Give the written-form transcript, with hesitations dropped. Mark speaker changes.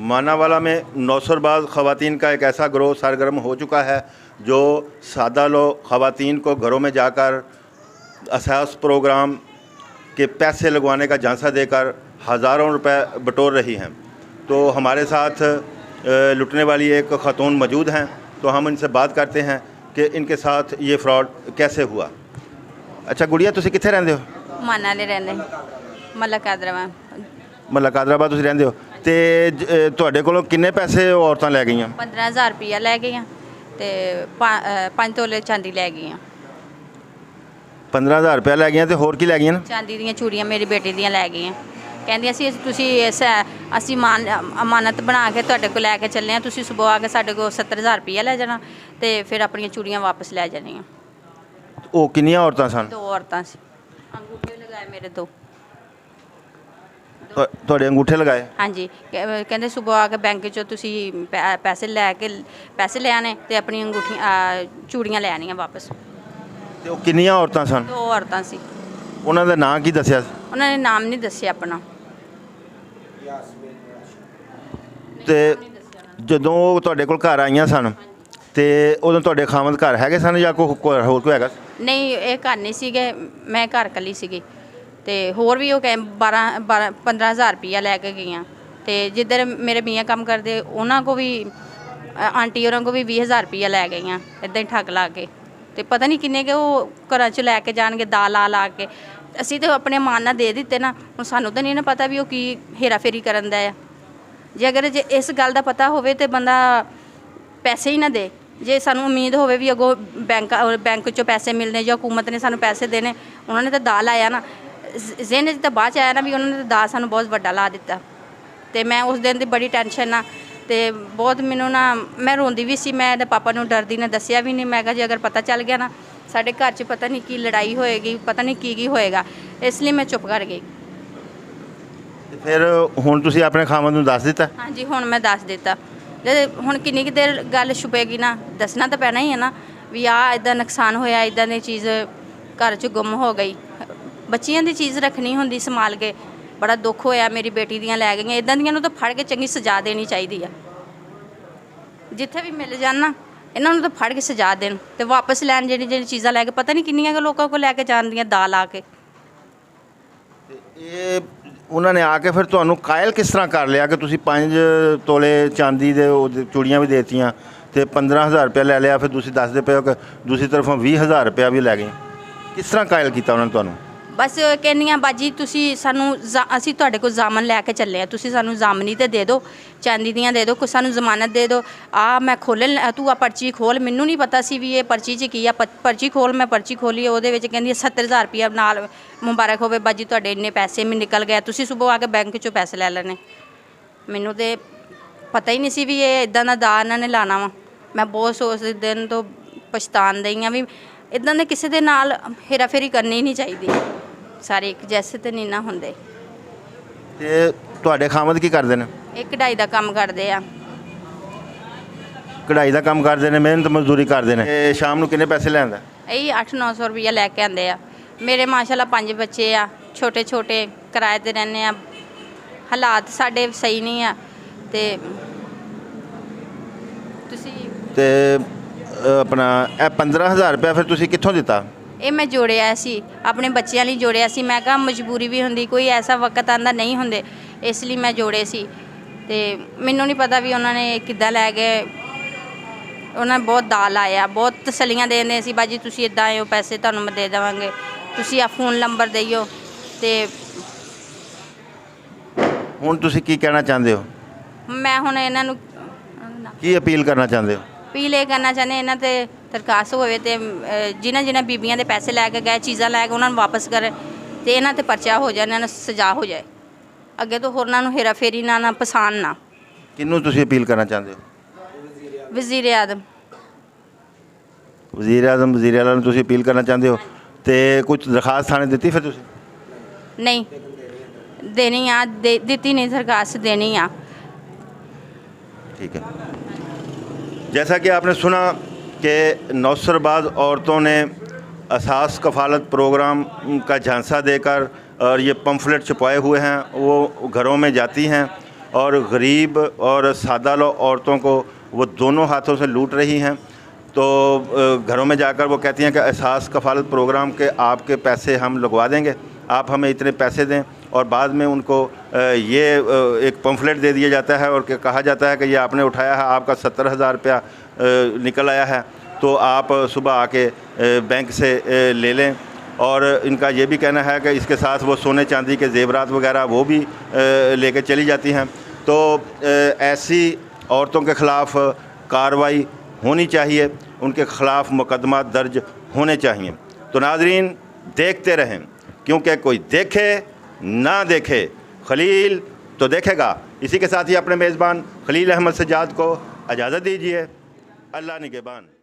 Speaker 1: मानावाला में नौसरबाज ख़वातीन का एक ऐसा गिरोह सरगर्म हो चुका है जो सादा लोग ख़वातीन को घरों में जाकर असास प्रोग्राम के पैसे लगवाने का झांसा देकर हज़ारों रुपए बटोर रही हैं। तो हमारे साथ लुटने वाली एक ख़ातून मौजूद हैं, तो हम इनसे बात करते हैं कि इनके साथ ये फ्रॉड कैसे हुआ। अच्छा गुड़िया, तुसी कित्थे रहंदे हो?
Speaker 2: मानाले रहंदे मलकादराबाद।
Speaker 1: मलकादराबाद तुसी रहंदे हो ते तुहाडे कोलों किन्ने पैसे औरतां लै गईयां?
Speaker 2: 15,000 रुपया लै गईयां ते 5 तोले चांदी लै गईयां।
Speaker 1: 15,000 रुपया लै गईयां ते होर की लै गईयां?
Speaker 2: चांदी दियां चूड़ियां मेरी बेटी दियां लै गईयां। ਕਹਿੰਦੀਆਂ ਸੀ ਅਸੀਂ ਅਮਾਨਤ ਬਣਾ ਕੇ ਤੁਹਾਡੇ ਕੋਲ ਲੈ ਕੇ ਚੱਲੇ ਹਾਂ, ਤੁਸੀਂ ਸਵੇਰ ਆ ਕੇ ਸਾਡੇ ਕੋਲ 70,000 ਰੁਪਇਆ ਲੈ ਜਾਣਾ ਤੇ ਫਿਰ ਆਪਣੀਆਂ ਚੂੜੀਆਂ ਵਾਪਸ ਲੈ ਜਾਣੀਆਂ।
Speaker 1: ਉਹ ਕਿੰਨੀਆਂ ਔਰਤਾਂ ਸਨ?
Speaker 2: 2 ਔਰਤਾਂ ਸੀ। ਅੰਗੂਠੇ ਲਗਾਏ ਮੇਰੇ 2।
Speaker 1: ਤੁਹਾਡੇ ਅੰਗੂਠੇ ਲਗਾਏ?
Speaker 2: ਹਾਂਜੀ, ਕਹਿੰਦੇ ਸਵੇਰ ਆ ਕੇ ਬੈਂਕ 'ਚੋਂ ਤੁਸੀਂ ਪੈਸੇ ਲੈ ਆਣੇ ਤੇ ਆਪਣੀਆਂ ਅੰਗੂਠੀਆਂ ਚੂੜੀਆਂ ਲੈ ਆਣੀਆਂ ਵਾਪਸ।
Speaker 1: ਤੇ ਉਹ ਕਿੰਨੀਆਂ ਔਰਤਾਂ ਸਨ?
Speaker 2: 2 ਔਰਤਾਂ ਸੀ।
Speaker 1: ਉਹਨਾਂ ਦਾ ਨਾਂ ਕੀ ਦੱਸਿਆ?
Speaker 2: ਉਹਨਾਂ ਨੇ ਨਾਮ ਨਹੀਂ ਦੱਸਿਆ ਆਪਣਾ।
Speaker 1: ਤੇ ਜਦੋਂ ਉਹ ਤੁਹਾਡੇ ਕੋਲ ਘਰ ਆਈਆਂ ਸਨ ਤੇ ਉਦੋਂ ਤੁਹਾਡੇ ਖਾਵੰਦ ਘਰ ਹੈਗੇ ਸਨ ਜਾਂ ਕੋਈ ਹੋਰ ਕੋਈ ਹੈਗਾ?
Speaker 2: ਨਹੀਂ, ਇਹ ਘਰ ਨਹੀਂ ਸੀਗੇ, ਮੈਂ ਘਰ ਇਕੱਲੀ ਸੀਗੀ ਤੇ ਹੋਰ ਵੀ ਉਹ 15,000 ਰੁਪਇਆ ਲੈ ਕੇ ਗਈਆਂ। ਤੇ ਜਿੱਧਰ ਮੇਰੇ ਮੀਆਂ ਕੰਮ ਕਰਦੇ ਉਹਨਾਂ ਕੋ ਵੀ ਆਂਟੀ ਉਹਨਾਂ ਕੋ ਵੀ 20,000 ਰੁਪਇਆ ਲੈ ਗਈਆਂ, ਇੱਦਾਂ ਹੀ ਠੱਗ ਲਾ ਕੇ। ਤੇ ਪਤਾ ਨਹੀਂ ਕਿੰਨੇ ਕਿ ਉਹ ਘਰਾਂ 'ਚ ਲੈ ਕੇ ਜਾਣਗੇ ਦਾ ਲਾ ਕੇ। ਅਸੀਂ ਤਾਂ ਆਪਣੇ ਮਾਨ ਨਾਲ ਦੇ ਦਿੱਤੇ ਨਾ, ਹੁਣ ਸਾਨੂੰ ਤਾਂ ਨਹੀਂ ਨਾ ਪਤਾ ਵੀ ਉਹ ਕੀ ਹੇਰਾ ਫੇਰੀ ਕਰਨ ਦਾ ਆ। ਜੇ ਇਸ ਗੱਲ ਦਾ ਪਤਾ ਹੋਵੇ ਤੇ ਬੰਦਾ ਪੈਸੇ ਹੀ ਨਾ ਦੇ। ਜੇ ਸਾਨੂੰ ਉਮੀਦ ਹੋਵੇ ਵੀ ਅੱਗੋਂ ਬੈਂਕ 'ਚੋਂ ਪੈਸੇ ਮਿਲਣੇ ਜਾਂ ਹਕੂਮਤ ਨੇ ਸਾਨੂੰ ਪੈਸੇ ਦੇਣੇ, ਉਹਨਾਂ ਨੇ ਤਾਂ ਦਾ ਲਾਇਆ ਨਾ। ਜ਼ਿਹਨ 'ਚ ਤਾਂ ਬਾਅਦ 'ਚ ਆਇਆ ਨਾ ਵੀ ਉਹਨਾਂ ਨੇ ਤਾਂ ਦਾ ਸਾਨੂੰ ਬਹੁਤ ਵੱਡਾ ਲਾ ਦਿੱਤਾ। ਤੇ ਮੈਂ ਉਸ ਦਿਨ ਦੀ ਬੜੀ ਟੈਨਸ਼ਨ ਆ ਤੇ ਬਹੁਤ ਮੈਨੂੰ ਨਾ, ਮੈਂ ਰੋਂਦੀ ਵੀ ਸੀ। ਮੈਂ ਇਹਦੇ ਪਾਪਾ ਨੂੰ ਡਰਦੀ ਨੇ ਦੱਸਿਆ ਵੀ ਨਹੀਂ। ਮੈਂ ਕਿਹਾ ਜੇ ਅਗਰ ਪਤਾ ਚੱਲ ਗਿਆ ਨਾ ਸਾਡੇ ਘਰ 'ਚ ਪਤਾ ਨਹੀਂ ਕੀ ਲੜਾਈ ਹੋਏਗੀ, ਪਤਾ ਨਹੀਂ ਕੀ ਹੋਏਗਾ, ਇਸ ਲਈ ਮੈਂ ਚੁੱਪ ਕਰ ਗਈ।
Speaker 1: ਤੇ ਫਿਰ ਹੁਣ ਤੁਸੀਂ ਆਪਣੇ ਖਾਵੰਦ ਨੂੰ ਦੱਸ ਦਿੱਤਾ?
Speaker 2: ਹਾਂਜੀ, ਹੁਣ ਮੈਂ ਦੱਸ ਦਿੱਤਾ। ਜੇ ਹੁਣ ਕਿੰਨੀ ਕੁ ਦੇਰ ਗੱਲ ਛੁਪੇਗੀ ਨਾ, ਦੱਸਣਾ ਤਾਂ ਪੈਣਾ ਹੀ ਹੈ ਨਾ ਵੀ ਆਹ ਇੱਦਾਂ ਨੁਕਸਾਨ ਹੋਇਆ, ਇੱਦਾਂ ਦੀ ਚੀਜ਼ ਘਰ 'ਚ ਗੁੰਮ ਹੋ ਗਈ। ਬੱਚਿਆਂ ਦੀ ਚੀਜ਼ ਰੱਖਣੀ ਹੁੰਦੀ ਸੰਭਾਲ ਕੇ। ਬੜਾ ਦੁੱਖ ਹੋਇਆ, ਮੇਰੀ ਬੇਟੀ ਦੀਆਂ ਲੈ ਗਈਆਂ। ਇੱਦਾਂ ਦੀਆਂ ਨੂੰ ਤਾਂ ਫੜ ਕੇ ਚੰਗੀ ਸਜ਼ਾ ਦੇਣੀ ਚਾਹੀਦੀ ਆ। ਜਿੱਥੇ ਵੀ ਮਿਲ ਜਾਣ ਨਾ ਇਹਨਾਂ ਨੂੰ ਤਾਂ ਫੜ ਕੇ ਸਜ਼ਾ ਦੇਣ ਤੇ ਵਾਪਸ ਲੈਣ ਜਿਹੜੀ ਚੀਜ਼ਾਂ ਲੈ ਕੇ। ਪਤਾ ਨਹੀਂ ਕਿੰਨੀਆਂ ਕੁ ਲੋਕਾਂ ਕੋਲ ਲੈ ਕੇ ਜਾਂਦੀਆਂ ਦਾ ਲਾ ਕੇ।
Speaker 1: ਇਹ ਉਹਨਾਂ ਨੇ ਆ ਕੇ ਫਿਰ ਤੁਹਾਨੂੰ ਕਾਇਲ ਕਿਸ ਤਰ੍ਹਾਂ ਕਰ ਲਿਆ ਕਿ ਤੁਸੀਂ 5 ਤੋਲੇ ਚਾਂਦੀ ਦੇ ਚੂੜੀਆਂ ਵੀ ਦੇਤੀਆਂ ਤੇ 15,000 ਰੁਪਇਆ ਲੈ ਲਿਆ? ਫਿਰ ਤੁਸੀਂ ਦੱਸਦੇ ਪਏ ਹੋ ਕਿ ਦੂਸਰੀ ਤਰਫੋਂ 20,000 ਰੁਪਇਆ ਵੀ ਲੈ ਗਏ। ਕਿਸ ਤਰ੍ਹਾਂ ਕਾਇਲ ਕੀਤਾ ਉਹਨਾਂ ਨੇ ਤੁਹਾਨੂੰ? ਬਸ
Speaker 2: ਕਹਿੰਦੀਆਂ ਬਾਜੀ ਤੁਸੀਂ ਸਾਨੂੰ ਅਸੀਂ ਤੁਹਾਡੇ ਕੋਲ ਜ਼ਾਮਨ ਲੈ ਕੇ ਚੱਲੇ ਆ, ਤੁਸੀਂ ਸਾਨੂੰ ਜ਼ਾਮਨੀ ਤੇ ਦੇ ਦਿਓ, ਚਾਂਦੀ ਦੀਆਂ ਦੇ ਦਿਓ, ਕੋਈ ਸਾਨੂੰ ਜ਼ਮਾਨਤ ਦੇ ਦਿਓ। ਮੈਂ ਖੋਲ੍ਹਣ ਤੂੰ ਆ ਪਰਚੀ ਖੋਲ। ਮੈਨੂੰ ਨਹੀਂ ਪਤਾ ਸੀ ਵੀ ਇਹ ਪਰਚੀ 'ਚ ਕੀ ਆ। ਪਰਚੀ ਖੋਲ। ਮੈਂ ਪਰਚੀ ਖੋਲੀ, ਉਹਦੇ ਵਿੱਚ ਕਹਿੰਦੀ 70,000 ਰੁਪਇਆ ਨਾਲ ਮੁਬਾਰਕ ਹੋਵੇ ਬਾਜੀ ਤੁਹਾਡੇ ਇੰਨੇ ਪੈਸੇ ਵੀ ਨਿਕਲ ਗਏ, ਤੁਸੀਂ ਸੁਬਹ ਆ ਕੇ ਬੈਂਕ 'ਚੋਂ ਪੈਸੇ ਲੈ ਲੈਣੇ। ਮੈਨੂੰ ਤਾਂ ਪਤਾ ਹੀ ਨਹੀਂ ਸੀ ਵੀ ਇਹ ਇੱਦਾਂ ਦਾ ਇਹਨਾਂ ਨੇ ਲਾਣਾ ਵਾ। ਮੈਂ ਬਹੁਤ ਸੋਚ ਦਿਨ ਤੋਂ ਪਛਤਾਨ ਦਈ ਹਾਂ ਵੀ ਇੱਦਾਂ ਦੇ ਕਿਸੇ ਦੇ ਨਾਲ ਹੇਰਾ ਫੇਰੀ ਕਰਨੀ ਨਹੀਂ ਚਾਹੀਦੀ। ਸਾਰੇ ਇੱਕ ਜੈਸੇ ਤੇ ਨਹੀਂ ਨਾ ਹੁੰਦੇ।
Speaker 1: ਤੇ ਤੁਹਾਡੇ ਖਾਵੰਦ ਕੀ ਕਰਦੇ ਨੇ?
Speaker 2: ਇਹ ਕਢਾਈ ਦਾ ਕੰਮ ਕਰਦੇ ਆ।
Speaker 1: ਕਢਾਈ ਦਾ ਕੰਮ ਕਰਦੇ ਨੇ, ਮਿਹਨਤ ਮਜ਼ਦੂਰੀ ਕਰਦੇ ਨੇ। ਤੇ ਸ਼ਾਮ ਨੂੰ ਕਿੰਨੇ ਪੈਸੇ ਲੈਂਦਾ?
Speaker 2: ਇਹ 800-900 ਰੁਪਇਆ ਲੈ ਕੇ ਆਉਂਦੇ ਆ। ਮੇਰੇ ਮਾਸ਼ਾਅੱਲਾ 5 ਬੱਚੇ ਆ, ਛੋਟੇ ਕਿਰਾਏ 'ਤੇ ਰਹਿੰਦੇ ਆ। ਹਾਲਾਤ ਸਾਡੇ ਸਹੀ ਨਹੀਂ ਆ ਤੇ ਤੁਸੀਂ
Speaker 1: ਤੇ ਆਪਣਾ ਇਹ 15,000 ਰੁਪਇਆ ਫਿਰ ਤੁਸੀਂ ਕਿੱਥੋਂ ਦਿੱਤਾ?
Speaker 2: ਇਹ ਮੈਂ ਜੋੜਿਆ ਸੀ, ਆਪਣੇ ਬੱਚਿਆਂ ਲਈ ਜੋੜਿਆ ਸੀ। ਮੈਂ ਕਿਹਾ ਮਜਬੂਰੀ ਵੀ ਹੁੰਦੀ, ਕੋਈ ਐਸਾ ਵਕਤ ਆਉਂਦਾ ਨਹੀਂ ਹੁੰਦੇ, ਇਸ ਲਈ ਮੈਂ ਜੋੜੇ ਸੀ। ਤੇ ਮੈਨੂੰ ਨਹੀਂ ਪਤਾ ਵੀ ਉਹਨਾਂ ਨੇ ਕਿੱਦਾਂ ਲੈ ਗਏ। ਉਹਨਾਂ ਨੇ ਬਹੁਤ ਦਾ ਲਾਇਆ, ਬਹੁਤ ਤਸੱਲੀਆਂ ਦੇ ਦਿੰਦੇ ਸੀ ਬਾਜੀ ਤੁਸੀਂ ਇੱਦਾਂ ਆਇਓ, ਪੈਸੇ ਤੁਹਾਨੂੰ ਮੈਂ ਦੇ ਦੇਵਾਂਗੇ, ਤੁਸੀਂ ਆ ਫੋਨ ਨੰਬਰ ਦੇਈਓ। ਤੇ
Speaker 1: ਹੁਣ ਤੁਸੀਂ ਕੀ ਕਹਿਣਾ ਚਾਹੁੰਦੇ ਹੋ?
Speaker 2: ਮੈਂ ਹੁਣ ਇਹਨਾਂ ਨੂੰ
Speaker 1: ਕੀ ਅਪੀਲ ਕਰਨਾ ਚਾਹੁੰਦੇ ਹੋ?
Speaker 2: ਅਪੀਲ ਇਹ ਕਰਨਾ ਚਾਹੁੰਦੇ ਇਹਨਾਂ 'ਤੇ ਦਰਖਾਸਤ ਹੋਵੇ ਤੇ ਜਿਨ੍ਹਾਂ ਬੀਬੀਆਂ ਦੇ ਪੈਸੇ ਲੈ ਕੇ ਗਏ, ਚੀਜ਼ਾਂ ਲੈ ਕੇ ਉਹਨਾਂ ਨੂੰ ਵਾਪਸ ਕਰੇ ਤੇ ਇਹਨਾਂ 'ਤੇ ਪਰਚਾ ਹੋ ਜਾਏ, ਇਹਨਾਂ ਨੂੰ ਸਜ਼ਾ ਹੋ ਜਾਏ। ਅੱਗੇ ਤੋਂ ਹੋਰਨਾਂ ਨੂੰ ਹੇਰਾ ਫੇਰੀ ਨਾ ਪਸੰਦ ਨਾ।
Speaker 1: ਕਿਹਨੂੰ ਤੁਸੀਂ ਅਪੀਲ ਕਰਨਾ ਚਾਹੁੰਦੇ ਹੋ?
Speaker 2: ਵਜ਼ੀਰ ਆਜ਼ਮ
Speaker 1: ਵਜ਼ੀਰ ਆਲਾ ਨੂੰ ਤੁਸੀਂ ਅਪੀਲ ਕਰਨਾ ਚਾਹੁੰਦੇ ਹੋ? ਤੇ ਕੁਝ ਦਰਖਾਸਤ ਥਾਣੇ ਦਿੱਤੀ ਫਿਰ ਤੁਸੀਂ?
Speaker 2: ਨਹੀਂ ਦੇਣੀ ਆ, ਦਿੱਤੀ नहीं, दरखास्त देनी आ।
Speaker 1: ठीक है। जैसा कि आपने सुना कि नौसरबाज औरतों ने असास कफ़ालत प्रोग्राम का झांसा देकर और ये पम्फलेट छुपाए हुए हैं, वो घरों में जाती हैं और गरीब और सादा लो औरतों को वो दोनों हाथों से लूट रही हैं। तो घरों में जाकर वो कहती हैं कि एहसास कफ़ालत प्रोग्राम के आपके पैसे हम लगवा देंगे, आप हमें इतने पैसे दें। और बाद में उनको ये एक पम्फलेट दे दिया जाता है और कहा जाता है कि ये आपने उठाया है, आपका 70,000 रुपया निकल आया है, तो आप सुबह आके बैंक से ले लें। और इनका ये भी कहना है कि इसके साथ वो सोने चांदी के जेवरात वगैरह वो भी लेके चली जाती हैं। तो ऐसी औरतों के ख़िलाफ़ कार्रवाई होनी चाहिए, उनके ख़िलाफ़ मुकदमा दर्ज होने चाहिए। तो नाज़रीन देखते रहें, क्योंकि कोई देखे ना देखे खलील तो देखेगा। इसी के साथ ही अपने मेज़बान खलील अहमद सज्जाद को इजाज़त दीजिए। अल्लाह निगहबान।